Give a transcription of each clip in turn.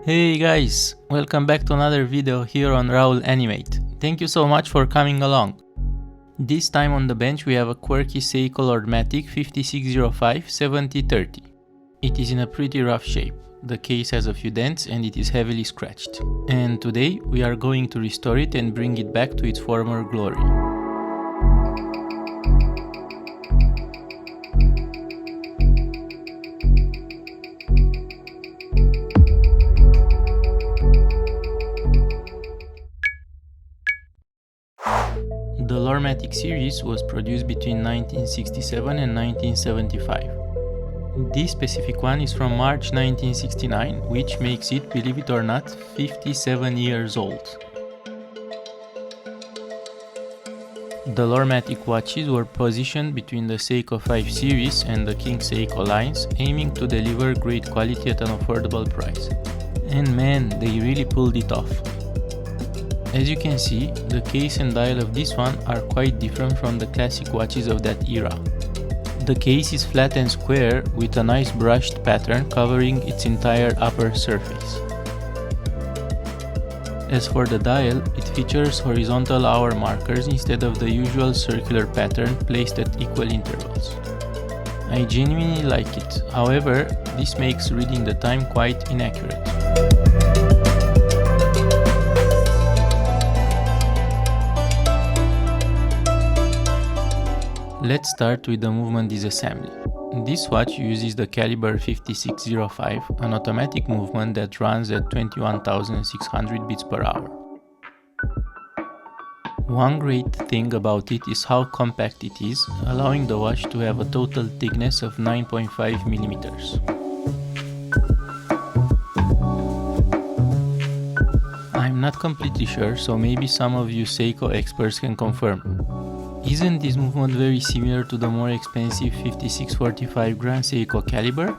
Hey guys, welcome back to another video here on Raul Animate. Thank you so much for coming along. This time on the bench we have a quirky SEIKO Lord Matic 5605 7030. It is in a pretty rough shape. The case has a few dents and it is heavily scratched. And today we are going to restore it and bring it back to its former glory. The Lord Matic series was produced between 1967 and 1975. This specific one is from March 1969, which makes it, believe it or not, 57 years old. The Lord Matic watches were positioned between the SEIKO 5 series and the King Seiko lines, aiming to deliver great quality at an affordable price. And man, they really pulled it off. As you can see, the case and dial of this one are quite different from the classic watches of that era. The case is flat and square with a nice brushed pattern covering its entire upper surface. As for the dial, it features horizontal hour markers instead of the usual circular pattern placed at equal intervals. I genuinely like it, however, this makes reading the time quite inaccurate. Let's start with the movement disassembly. This watch uses the caliber 5605, an automatic movement that runs at 21,600 beats per hour. One great thing about it is how compact it is, allowing the watch to have a total thickness of 9.5 millimeters. I'm not completely sure, so maybe some of you SEIKO experts can confirm. Isn't this movement very similar to the more expensive 5645 Grand Seiko caliber?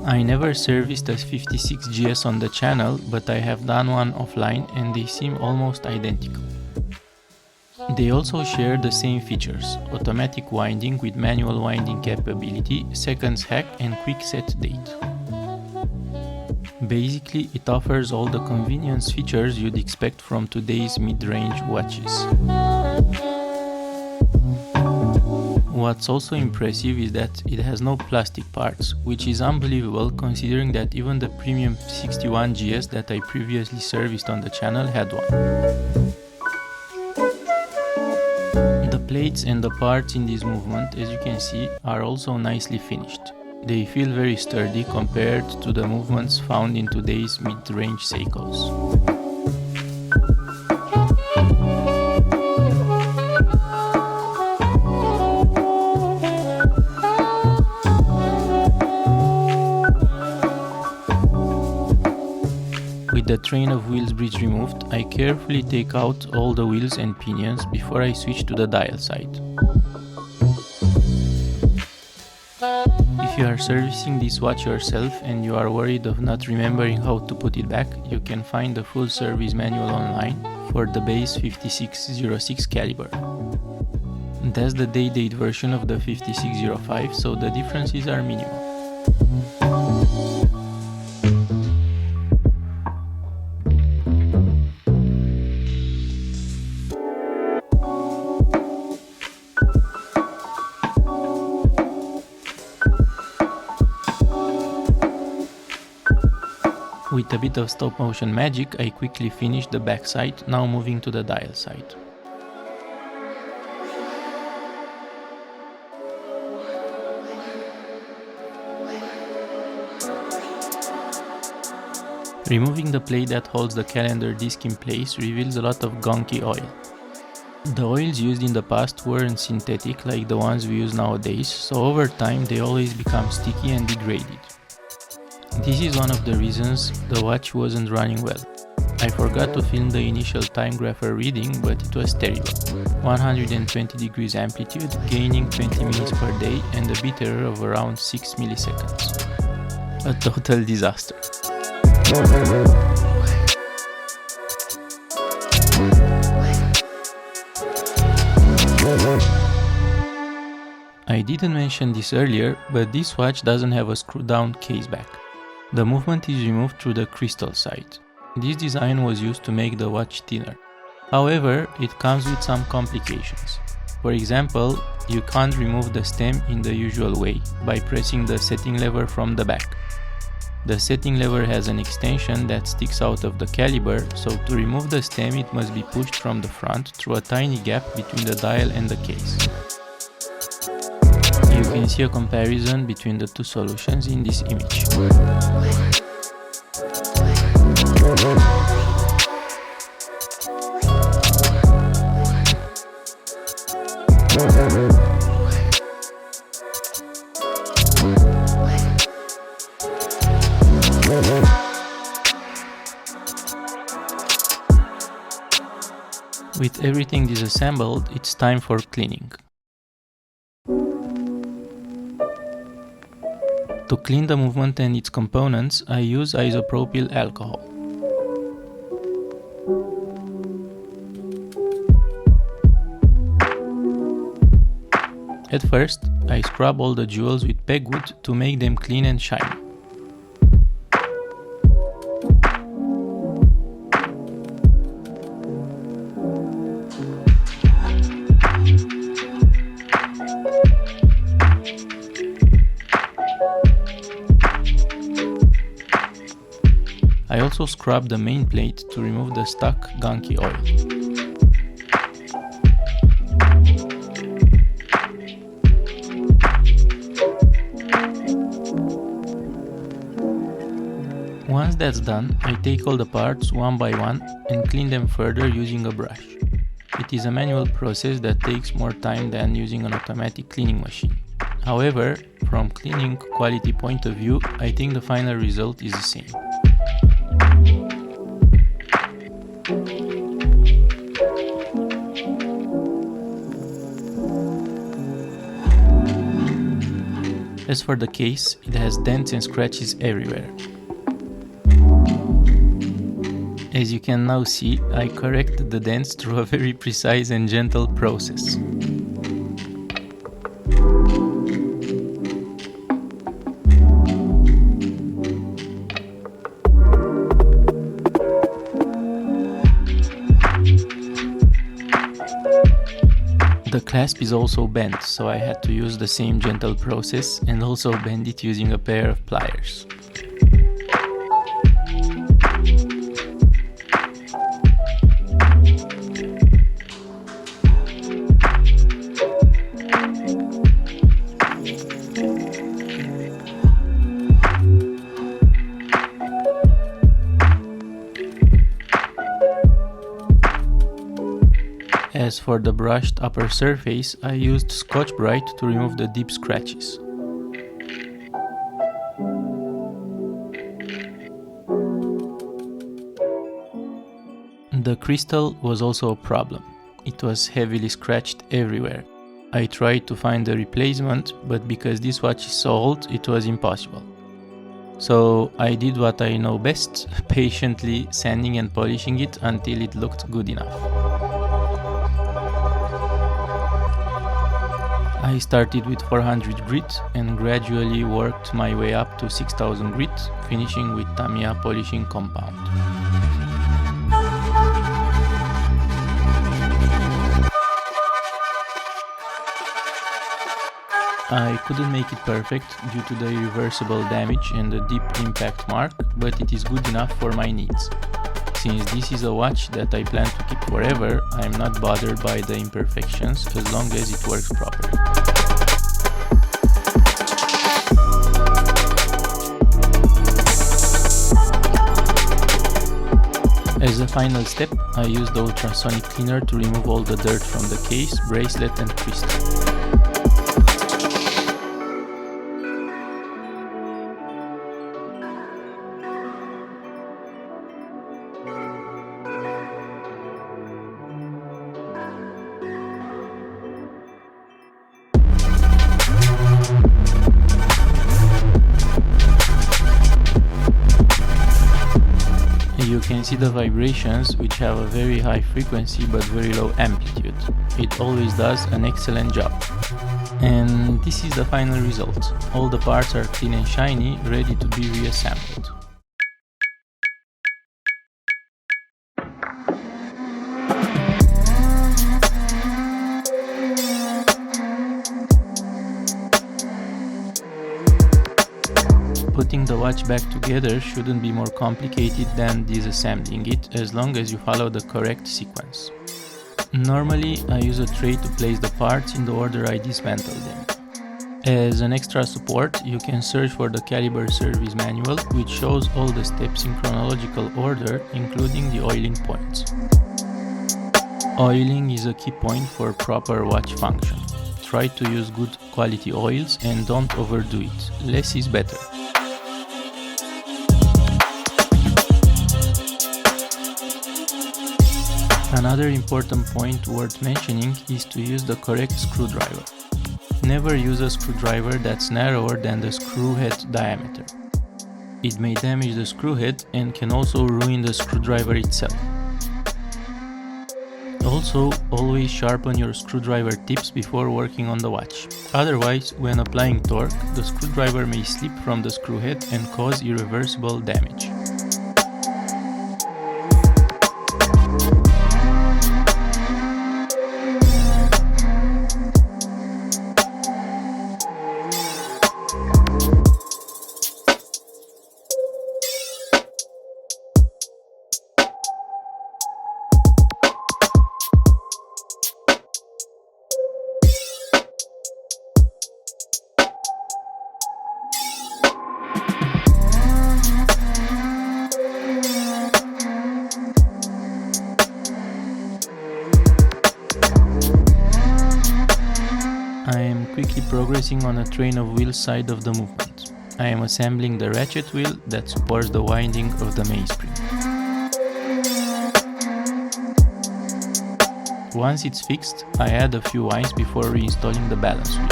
I never serviced a 56GS on the channel, but I have done one offline and they seem almost identical. They also share the same features: automatic winding with manual winding capability, seconds hack and quick set date. Basically, it offers all the convenience features you'd expect from today's mid-range watches. What's also impressive is that it has no plastic parts, which is unbelievable considering that even the premium 61GS that I previously serviced on the channel had one. The plates and the parts in this movement, as you can see, are also nicely finished. They feel very sturdy compared to the movements found in today's mid-range Seikos. With the train of wheels bridge removed, I carefully take out all the wheels and pinions before I switch to the dial side. If you are servicing this watch yourself and you are worried of not remembering how to put it back, you can find the full service manual online for the base 5606 caliber. That's the day-date version of the 5605, so the differences are minimal. With a bit of stop motion magic, I quickly finished the back side, now moving to the dial side. Removing the plate that holds the calendar disc in place reveals a lot of gunky oil. The oils used in the past weren't synthetic like the ones we use nowadays, so over time they always become sticky and degraded. This is one of the reasons the watch wasn't running well. I forgot to film the initial time grapher reading, but it was terrible. 120 degrees amplitude, gaining 20 minutes per day and a bit error of around 6 milliseconds. A total disaster. I didn't mention this earlier, but this watch doesn't have a screw-down case back. The movement is removed through the crystal side. This design was used to make the watch thinner. However, it comes with some complications. For example, you can't remove the stem in the usual way by pressing the setting lever from the back. The setting lever has an extension that sticks out of the caliber, so to remove the stem it must be pushed from the front through a tiny gap between the dial and the case. You can see a comparison between the two solutions in this image. With everything disassembled, it's time for cleaning. To clean the movement and its components, I use isopropyl alcohol. At first, I scrub all the jewels with pegwood to make them clean and shiny. I also scrub the main plate to remove the stuck gunky oil. Once that's done, I take all the parts one by one and clean them further using a brush. It is a manual process that takes more time than using an automatic cleaning machine. However, from cleaning quality point of view, I think the final result is the same. As for the case, it has dents and scratches everywhere. As you can now see, I corrected the dents through a very precise and gentle process. The clasp is also bent, so I had to use the same gentle process and also bend it using a pair of pliers. As for the brushed upper surface, I used Scotch-Brite to remove the deep scratches. The crystal was also a problem. It was heavily scratched everywhere. I tried to find a replacement, but because this watch is so old, it was impossible. So I did what I know best, patiently sanding and polishing it until it looked good enough. I started with 400 grit and gradually worked my way up to 6000 grit, finishing with Tamiya polishing compound. I couldn't make it perfect due to the irreversible damage and the deep impact mark, but it is good enough for my needs. Since this is a watch that I plan to keep forever, I am not bothered by the imperfections as long as it works properly. As a final step, I used the ultrasonic cleaner to remove all the dirt from the case, bracelet and crystal. You can see the vibrations, which have a very high frequency but very low amplitude. It always does an excellent job. And this is the final result. All the parts are clean and shiny, ready to be reassembled. Putting the watch back together shouldn't be more complicated than disassembling it, as long as you follow the correct sequence. Normally, I use a tray to place the parts in the order I dismantle them. As an extra support, you can search for the caliber service manual, which shows all the steps in chronological order, including the oiling points. Oiling is a key point for proper watch function. Try to use good quality oils and don't overdo it. Less is better. Another important point worth mentioning is to use the correct screwdriver. Never use a screwdriver that's narrower than the screw head diameter. It may damage the screw head and can also ruin the screwdriver itself. Also, always sharpen your screwdriver tips before working on the watch. Otherwise, when applying torque, the screwdriver may slip from the screw head and cause irreversible damage. I am quickly progressing on a train of wheels side of the movement. I am assembling the ratchet wheel that supports the winding of the mainspring. Once it's fixed, I add a few winds before reinstalling the balance wheel.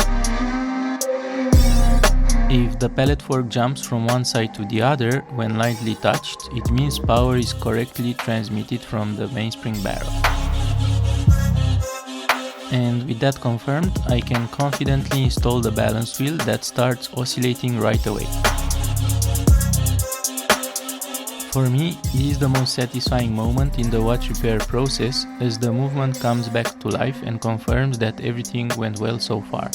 If the pallet fork jumps from one side to the other when lightly touched, it means power is correctly transmitted from the mainspring barrel. And with that confirmed, I can confidently install the balance wheel that starts oscillating right away. For me, this is the most satisfying moment in the watch repair process, as the movement comes back to life and confirms that everything went well so far.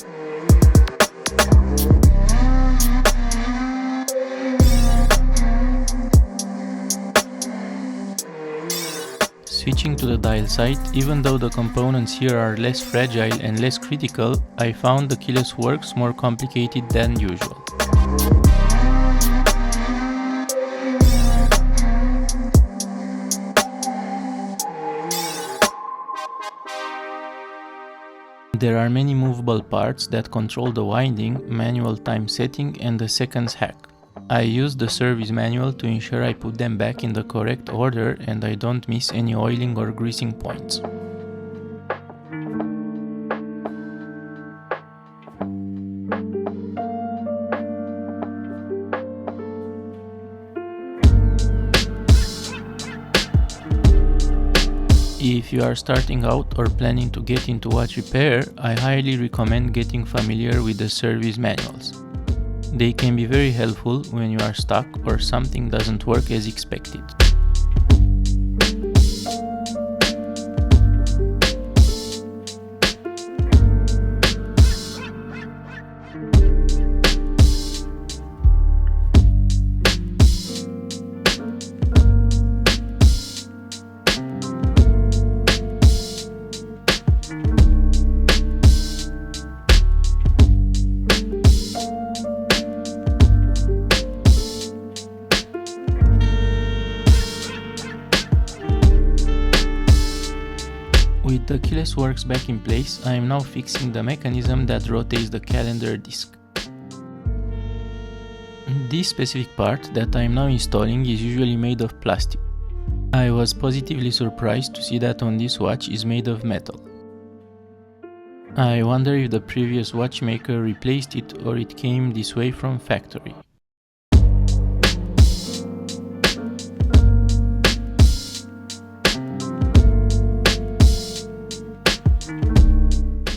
Switching to the dial side, even though the components here are less fragile and less critical, I found the keyless works more complicated than usual. There are many movable parts that control the winding, manual time setting and the seconds hack. I use the service manual to ensure I put them back in the correct order and I don't miss any oiling or greasing points. If you are starting out or planning to get into watch repair, I highly recommend getting familiar with the service manuals. They can be very helpful when you are stuck or something doesn't work as expected. With the keyless works back in place, I am now fixing the mechanism that rotates the calendar disc. This specific part that I am now installing is usually made of plastic. I was positively surprised to see that on this watch is made of metal. I wonder if the previous watchmaker replaced it or it came this way from factory.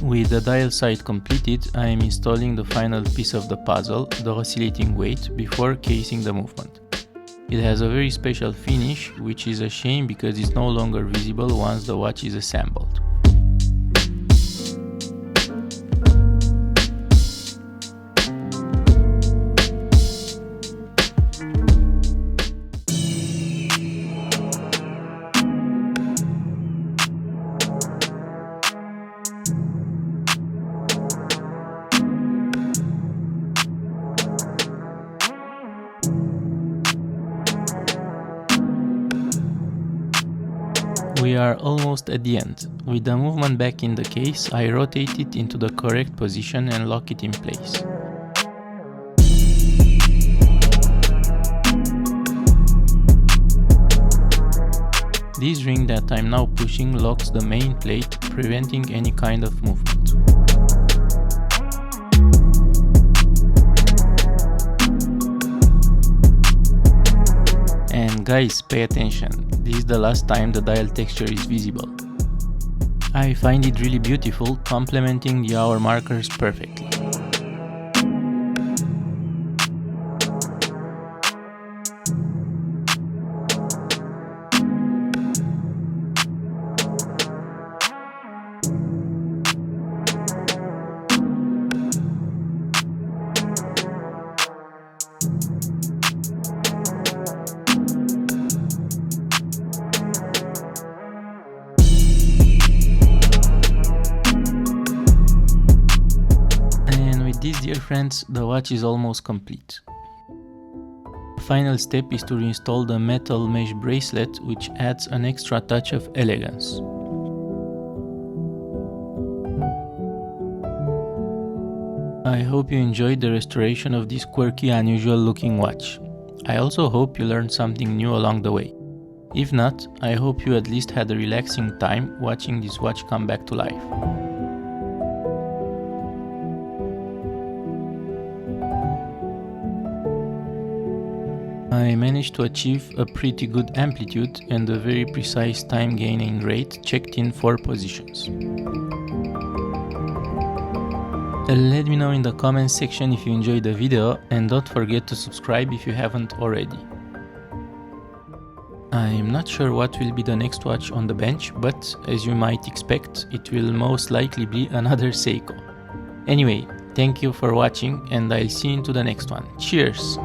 With the dial side completed, I am installing the final piece of the puzzle, the oscillating weight, before casing the movement. It has a very special finish, which is a shame because it's no longer visible once the watch is assembled. We are almost at the end. With the movement back in the case, I rotate it into the correct position and lock it in place. This ring that I'm now pushing locks the main plate, preventing any kind of movement. And guys, pay attention. This is the last time the dial texture is visible. I find it really beautiful, complementing the hour markers perfectly. This, dear friends, the watch is almost complete. The final step is to reinstall the metal mesh bracelet, which adds an extra touch of elegance. I hope you enjoyed the restoration of this quirky, unusual looking watch. I also hope you learned something new along the way. If not, I hope you at least had a relaxing time watching this watch come back to life. I managed to achieve a pretty good amplitude and a very precise time gaining rate checked in 4 positions. Let me know in the comments section if you enjoyed the video, and don't forget to subscribe if you haven't already. I'm not sure what will be the next watch on the bench, but as you might expect, it will most likely be another Seiko. Anyway, thank you for watching and I'll see you into the next one. Cheers!